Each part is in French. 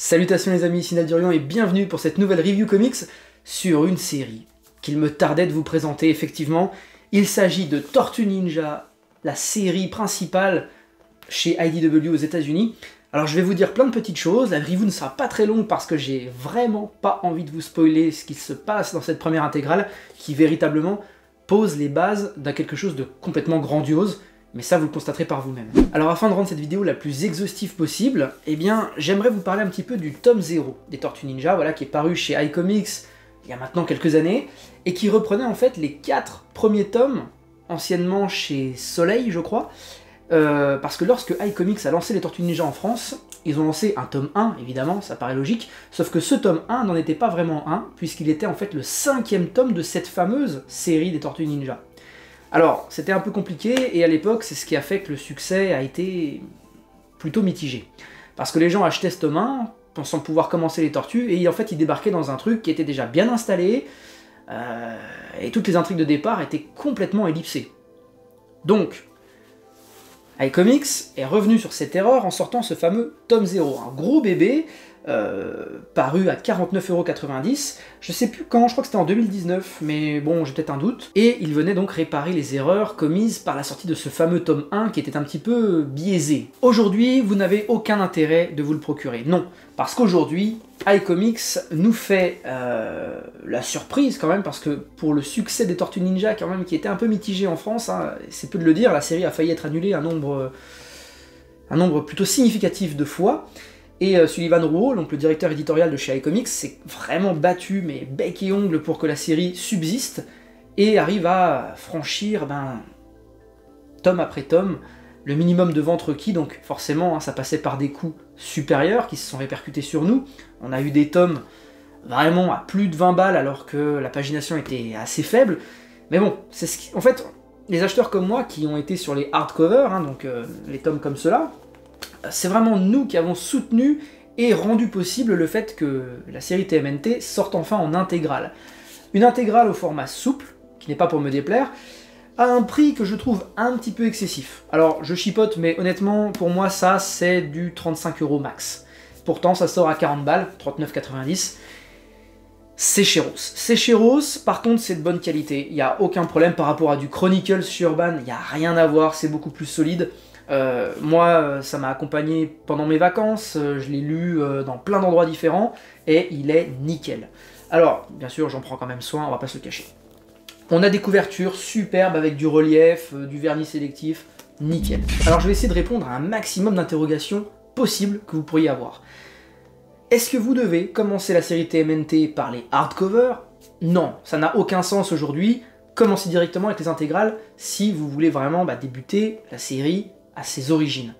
Salutations les amis, ici Nadurian et bienvenue pour cette nouvelle review comics sur une série qu'il me tardait de vous présenter effectivement. Il s'agit de Tortue Ninja, la série principale chez IDW aux États-Unis. Alors je vais vous dire plein de petites choses, la review ne sera pas très longue parce que j'ai vraiment pas envie de vous spoiler ce qui se passe dans cette première intégrale qui véritablement pose les bases d'un quelque chose de complètement grandiose. Mais ça, vous le constaterez par vous-même. Alors afin de rendre cette vidéo la plus exhaustive possible, eh bien, j'aimerais vous parler un petit peu du tome 0 des Tortues Ninja, voilà, qui est paru chez iComics il y a maintenant quelques années, et qui reprenait en fait les 4 premiers tomes, anciennement chez Soleil, je crois, parce que lorsque iComics a lancé les Tortues Ninja en France, ils ont lancé un tome 1, évidemment, ça paraît logique, sauf que ce tome 1 n'en était pas vraiment un, puisqu'il était en fait le 5e tome de cette fameuse série des Tortues Ninja. Alors, c'était un peu compliqué, et à l'époque, c'est ce qui a fait que le succès a été plutôt mitigé. Parce que les gens achetaient ce tome 1, pensant pouvoir commencer les tortues, et en fait, ils débarquaient dans un truc qui était déjà bien installé, et toutes les intrigues de départ étaient complètement ellipsées. Donc, iComics est revenu sur cette erreur en sortant ce fameux tome 0, un gros bébé, paru à 49,90 €, je sais plus quand, je crois que c'était en 2019, mais bon, j'ai peut-être un doute, et il venait donc réparer les erreurs commises par la sortie de ce fameux tome 1 qui était un petit peu biaisé. Aujourd'hui, vous n'avez aucun intérêt de vous le procurer, non, parce qu'aujourd'hui, iComics nous fait la surprise quand même, parce que pour le succès des Tortues Ninja, quand même, qui était un peu mitigé en France, hein, c'est peu de le dire, la série a failli être annulée un nombre plutôt significatif de fois, et Sullivan Rouault, donc le directeur éditorial de chez iComics, s'est vraiment battu, mais bec et ongle, pour que la série subsiste, et arrive à franchir, tome après tome, le minimum de ventes requis, donc forcément, hein, ça passait par des coûts supérieurs qui se sont répercutés sur nous. On a eu des tomes vraiment à plus de 20 balles, alors que la pagination était assez faible, mais bon, c'est ce qui... En fait, les acheteurs comme moi, qui ont été sur les hardcovers, hein, donc les tomes comme ceux-là, c'est vraiment nous qui avons soutenu et rendu possible le fait que la série TMNT sorte enfin en intégrale. Une intégrale au format souple, qui n'est pas pour me déplaire, à un prix que je trouve un petit peu excessif. Alors je chipote, mais honnêtement, pour moi ça c'est du 35 € max. Pourtant ça sort à 40 balles, 39,90 €. C'est chéros. C'est chéros, par contre c'est de bonne qualité. Il n'y a aucun problème par rapport à du Chronicles chez Urban, il n'y a rien à voir, c'est beaucoup plus solide. Moi, ça m'a accompagné pendant mes vacances, je l'ai lu dans plein d'endroits différents, et il est nickel. Alors, bien sûr, j'en prends quand même soin, on va pas se le cacher. On a des couvertures superbes avec du relief, du vernis sélectif, nickel. Alors je vais essayer de répondre à un maximum d'interrogations possibles que vous pourriez avoir. Est-ce que vous devez commencer la série TMNT par les hardcovers? Non, ça n'a aucun sens aujourd'hui. Commencez directement avec les intégrales si vous voulez vraiment débuter la série à ses origines.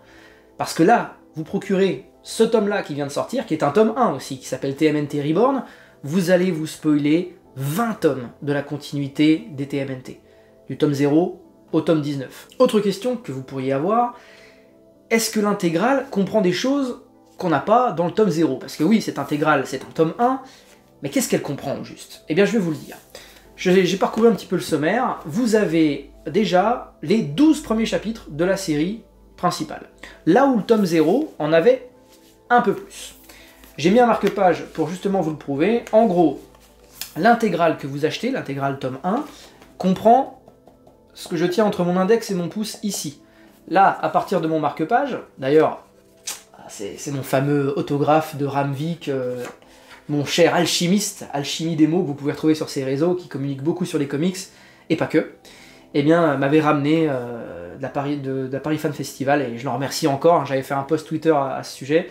Parce que là, vous procurez ce tome-là qui vient de sortir, qui est un tome 1 aussi, qui s'appelle TMNT Reborn, vous allez vous spoiler 20 tomes de la continuité des TMNT, du tome 0 au tome 19. Autre question que vous pourriez avoir, est-ce que l'intégrale comprend des choses qu'on n'a pas dans le tome 0? Parce que oui, cette intégrale, c'est un tome 1, mais qu'est-ce qu'elle comprend au juste? Eh bien, je vais vous le dire. J'ai parcouru un petit peu le sommaire, vous avez déjà les 12 premiers chapitres de la série principale. Là où le tome 0 en avait un peu plus. J'ai mis un marque-page pour justement vous le prouver. En gros, l'intégrale que vous achetez, l'intégrale tome 1, comprend ce que je tiens entre mon index et mon pouce ici. Là, à partir de mon marque-page, d'ailleurs, c'est mon fameux autographe de Ramvik, mon cher alchimiste, Alchimie des mots, que vous pouvez retrouver sur ses réseaux, qui communique beaucoup sur les comics, et pas que, eh bien, m'avait ramené de la Paris Fan Festival, et je l'en remercie encore, j'avais fait un post Twitter à ce sujet,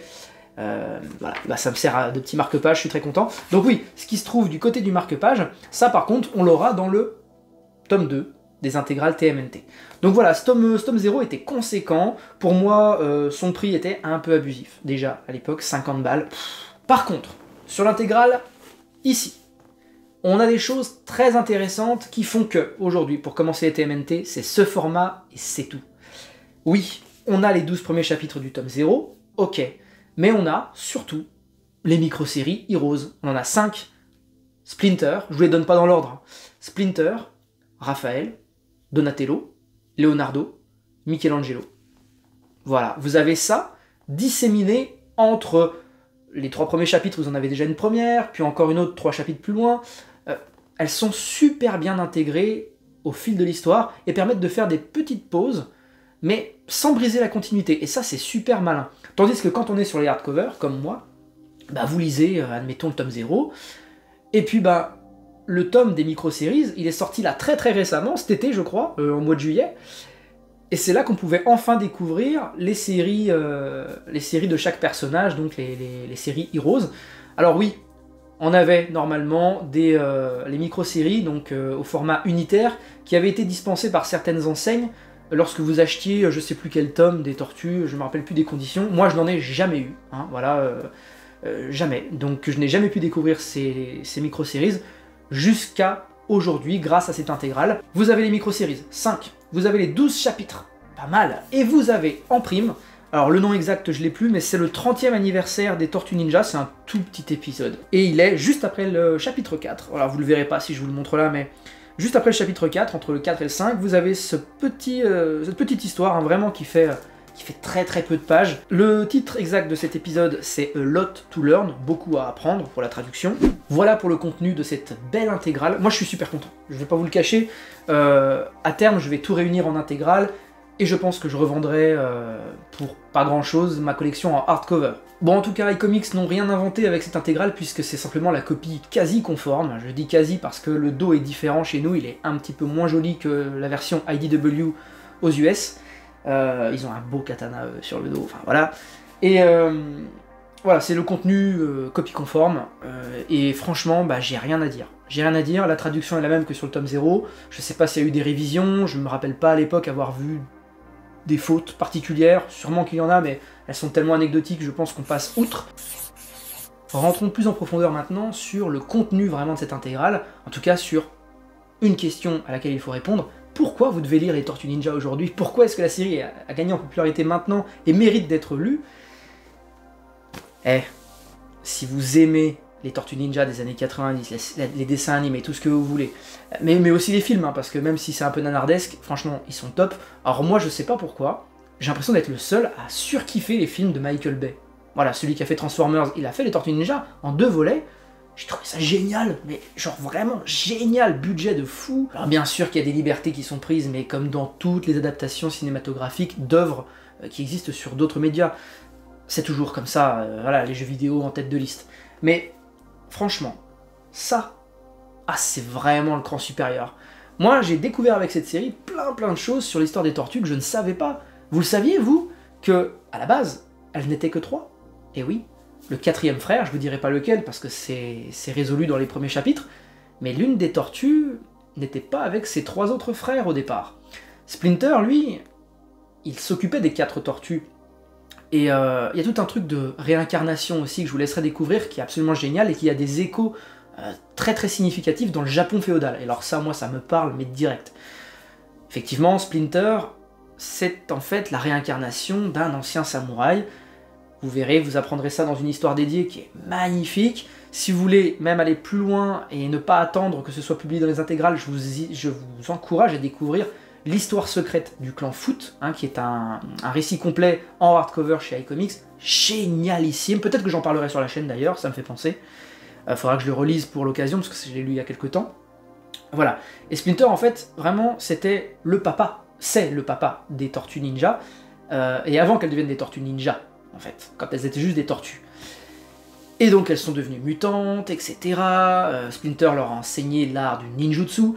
voilà, ça me sert de petit marque-page, je suis très content. Donc oui, ce qui se trouve du côté du marque-page, ça par contre, on l'aura dans le tome 2 des intégrales TMNT. Donc voilà, ce tome 0 était conséquent, pour moi, son prix était un peu abusif, déjà, à l'époque, 50 balles. Par contre, sur l'intégrale, ici, on a des choses très intéressantes qui font que, aujourd'hui, pour commencer les TMNT, c'est ce format et c'est tout. Oui, on a les 12 premiers chapitres du tome 0, ok, mais on a surtout les micro-séries Heroes. On en a 5. Splinter, je vous les donne pas dans l'ordre. Splinter, Raphaël, Donatello, Leonardo, Michelangelo. Voilà, vous avez ça disséminé entre les 3 premiers chapitres, vous en avez déjà une première, puis encore une autre 3 chapitres plus loin. Elles sont super bien intégrées au fil de l'histoire et permettent de faire des petites pauses, mais sans briser la continuité. Et ça, c'est super malin. Tandis que quand on est sur les hardcovers, comme moi, bah vous lisez, admettons, le tome 0, et puis bah le tome des micro-séries, il est sorti là très très récemment, cet été je crois, au mois de juillet, et c'est là qu'on pouvait enfin découvrir les séries de chaque personnage, donc les séries Heroes. Alors oui, on avait normalement les micro-séries, donc au format unitaire, qui avaient été dispensées par certaines enseignes lorsque vous achetiez, je sais plus quel tome, des Tortues, je me rappelle plus des conditions. Moi je n'en ai jamais eu, hein, voilà, jamais. Donc je n'ai jamais pu découvrir ces micro-séries jusqu'à aujourd'hui grâce à cette intégrale. Vous avez les micro-séries, 5, vous avez les 12 chapitres, pas mal, et vous avez en prime, alors le nom exact je l'ai plus, mais c'est le 30e anniversaire des Tortues Ninja, c'est un tout petit épisode. Et il est juste après le chapitre 4, alors vous le verrez pas si je vous le montre là, mais juste après le chapitre 4, entre le 4 et le 5, vous avez cette petite histoire, hein, vraiment qui fait très très peu de pages. Le titre exact de cet épisode, c'est A Lot to Learn, beaucoup à apprendre pour la traduction. Voilà pour le contenu de cette belle intégrale. Moi je suis super content, je vais pas vous le cacher. À terme, je vais tout réunir en intégrale, et je pense que je revendrai pour pas grand chose ma collection en hardcover. Bon, en tout cas, iComics n'ont rien inventé avec cette intégrale puisque c'est simplement la copie quasi conforme. Je dis quasi parce que le dos est différent chez nous, il est un petit peu moins joli que la version IDW aux US. Ils ont un beau katana sur le dos, enfin voilà. Et voilà, c'est le contenu copie conforme, et franchement, bah, j'ai rien à dire. J'ai rien à dire, la traduction est la même que sur le tome 0, je sais pas s'il y a eu des révisions, je me rappelle pas à l'époque avoir vu des fautes particulières, sûrement qu'il y en a, mais elles sont tellement anecdotiques, je pense qu'on passe outre. Rentrons plus en profondeur maintenant sur le contenu vraiment de cette intégrale, en tout cas sur une question à laquelle il faut répondre. Pourquoi vous devez lire les Tortues Ninja aujourd'hui? Pourquoi est-ce que la série a gagné en popularité maintenant et mérite d'être lue? Si vous aimez les Tortues Ninja des années 90, les dessins animés, tout ce que vous voulez, mais aussi les films, hein, parce que même si c'est un peu nanardesque, franchement, ils sont top. Alors moi, je sais pas pourquoi, j'ai l'impression d'être le seul à surkiffer les films de Michael Bay. Voilà, celui qui a fait Transformers, il a fait les Tortues Ninja en 2 volets. J'ai trouvé ça génial, mais genre vraiment génial, budget de fou. Alors bien sûr qu'il y a des libertés qui sont prises, mais comme dans toutes les adaptations cinématographiques d'œuvres qui existent sur d'autres médias, c'est toujours comme ça, voilà, les jeux vidéo en tête de liste. Mais franchement, ça, c'est vraiment le cran supérieur. Moi, j'ai découvert avec cette série plein de choses sur l'histoire des tortues que je ne savais pas. Vous le saviez, vous, que à la base, elles n'étaient que 3? Et oui, le 4e frère, je vous dirai pas lequel parce que c'est résolu dans les premiers chapitres, mais l'une des tortues n'était pas avec ses 3 autres frères au départ. Splinter, lui, il s'occupait des 4 tortues. Et il y a tout un truc de réincarnation aussi que je vous laisserai découvrir qui est absolument génial et qui a des échos très significatifs dans le Japon féodal. Et alors ça, moi, ça me parle, mais direct. Effectivement, Splinter, c'est en fait la réincarnation d'un ancien samouraï. Vous verrez, vous apprendrez ça dans une histoire dédiée qui est magnifique. Si vous voulez même aller plus loin et ne pas attendre que ce soit publié dans les intégrales, je vous encourage à découvrir l'histoire secrète du clan Foot, hein, qui est un récit complet en hardcover chez iComics, génialissime. Peut-être que j'en parlerai sur la chaîne d'ailleurs, ça me fait penser. Faudra que je le relise pour l'occasion, parce que je l'ai lu il y a quelques temps. Voilà. Et Splinter, en fait, vraiment, c'était le papa. C'est le papa des Tortues Ninja. Et avant qu'elles deviennent des Tortues Ninja, en fait, quand elles étaient juste des tortues. Et donc elles sont devenues mutantes, etc. Splinter leur a enseigné l'art du ninjutsu.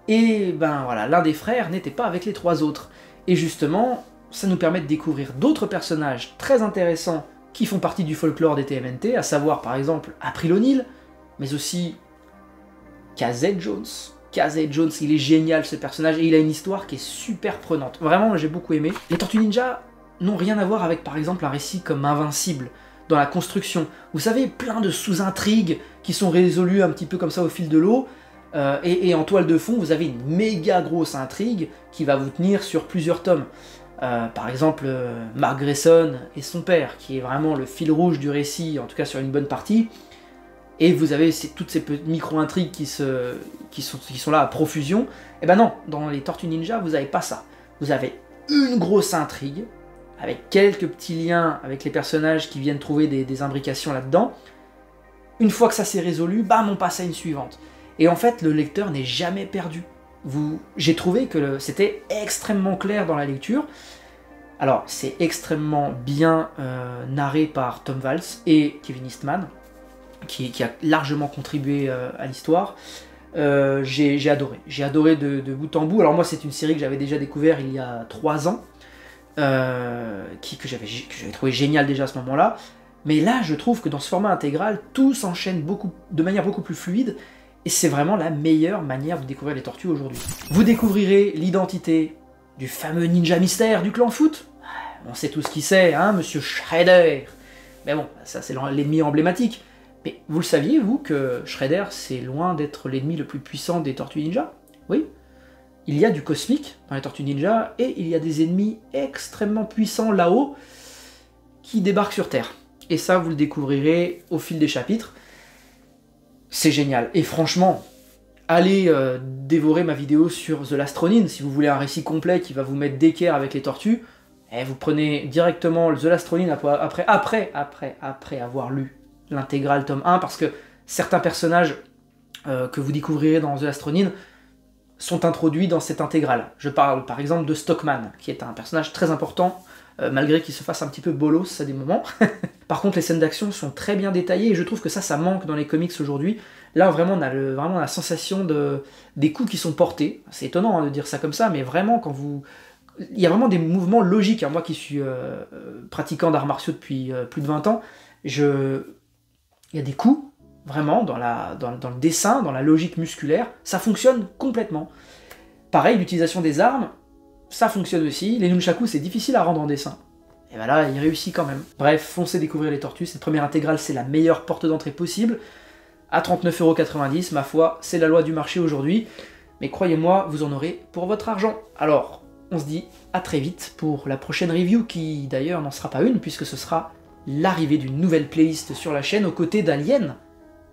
Et ben voilà, l'un des frères n'était pas avec les 3 autres. Et justement, ça nous permet de découvrir d'autres personnages très intéressants qui font partie du folklore des TMNT, à savoir par exemple April O'Neil, mais aussi Casey Jones. Casey Jones, il est génial ce personnage, et il a une histoire qui est super prenante. Vraiment, j'ai beaucoup aimé. Les Tortues Ninja n'ont rien à voir avec par exemple un récit comme Invincible, dans la construction. Vous savez, plein de sous-intrigues qui sont résolues un petit peu comme ça au fil de l'eau, et en toile de fond, vous avez une méga grosse intrigue qui va vous tenir sur plusieurs tomes. Par exemple, Mark Grayson et son père, qui est vraiment le fil rouge du récit, en tout cas sur une bonne partie. Et vous avez toutes ces micro-intrigues qui sont là à profusion. Et ben non, dans les Tortues Ninja, vous n'avez pas ça. Vous avez une grosse intrigue, avec quelques petits liens avec les personnages qui viennent trouver des imbrications là-dedans. Une fois que ça s'est résolu, bam, on passe à une suivante. Et en fait, le lecteur n'est jamais perdu. J'ai trouvé que c'était extrêmement clair dans la lecture. Alors, c'est extrêmement bien narré par Tom Valls et Kevin Eastman, qui a largement contribué à l'histoire. J'ai adoré de bout en bout. Alors moi, c'est une série que j'avais déjà découvert il y a 3 ans, que j'avais trouvé génial déjà à ce moment-là. Mais là, je trouve que dans ce format intégral, tout s'enchaîne de manière beaucoup plus fluide, et c'est vraiment la meilleure manière de découvrir les tortues aujourd'hui. Vous découvrirez l'identité du fameux ninja mystère du clan Foot. On sait tous qui c'est, hein, Monsieur Shredder. Mais bon, ça c'est l'ennemi emblématique. Mais vous le saviez, vous, que Shredder, c'est loin d'être l'ennemi le plus puissant des Tortues Ninja? Oui. Il y a du cosmique dans les Tortues Ninja, et il y a des ennemis extrêmement puissants là-haut qui débarquent sur Terre. Et ça, vous le découvrirez au fil des chapitres. C'est génial. Et franchement, allez dévorer ma vidéo sur The Last Ronin, si vous voulez un récit complet qui va vous mettre d'équerre avec les tortues. Et vous prenez directement The Last Ronin après avoir lu l'intégrale tome 1, parce que certains personnages que vous découvrirez dans The Last Ronin sont introduits dans cette intégrale. Je parle par exemple de Stockman, qui est un personnage très important, malgré qu'il se fasse un petit peu bolos à des moments. Par contre, les scènes d'action sont très bien détaillées, et je trouve que ça manque dans les comics aujourd'hui. Là, vraiment, on a vraiment la sensation des coups qui sont portés. C'est étonnant hein, de dire ça comme ça, mais vraiment, quand vous... Il y a vraiment des mouvements logiques. Hein. Moi qui suis pratiquant d'arts martiaux depuis plus de 20 ans, il y a des coups, vraiment, dans le dessin, dans la logique musculaire, ça fonctionne complètement. Pareil, l'utilisation des armes, ça fonctionne aussi. Les nunchakus, c'est difficile à rendre en dessin. Et ben là, il réussit quand même. Bref, foncez découvrir les tortues. Cette première intégrale, c'est la meilleure porte d'entrée possible. À 39,90 €, ma foi, c'est la loi du marché aujourd'hui. Mais croyez-moi, vous en aurez pour votre argent. Alors, on se dit à très vite pour la prochaine review, qui d'ailleurs n'en sera pas une, puisque ce sera l'arrivée d'une nouvelle playlist sur la chaîne aux côtés d'Alien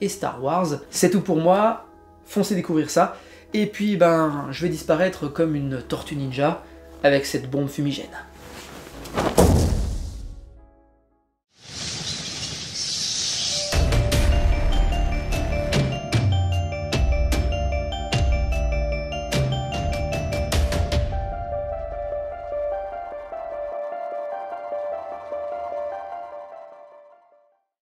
et Star Wars. C'est tout pour moi, foncez découvrir ça. Et puis, je vais disparaître comme une tortue ninja avec cette bombe fumigène.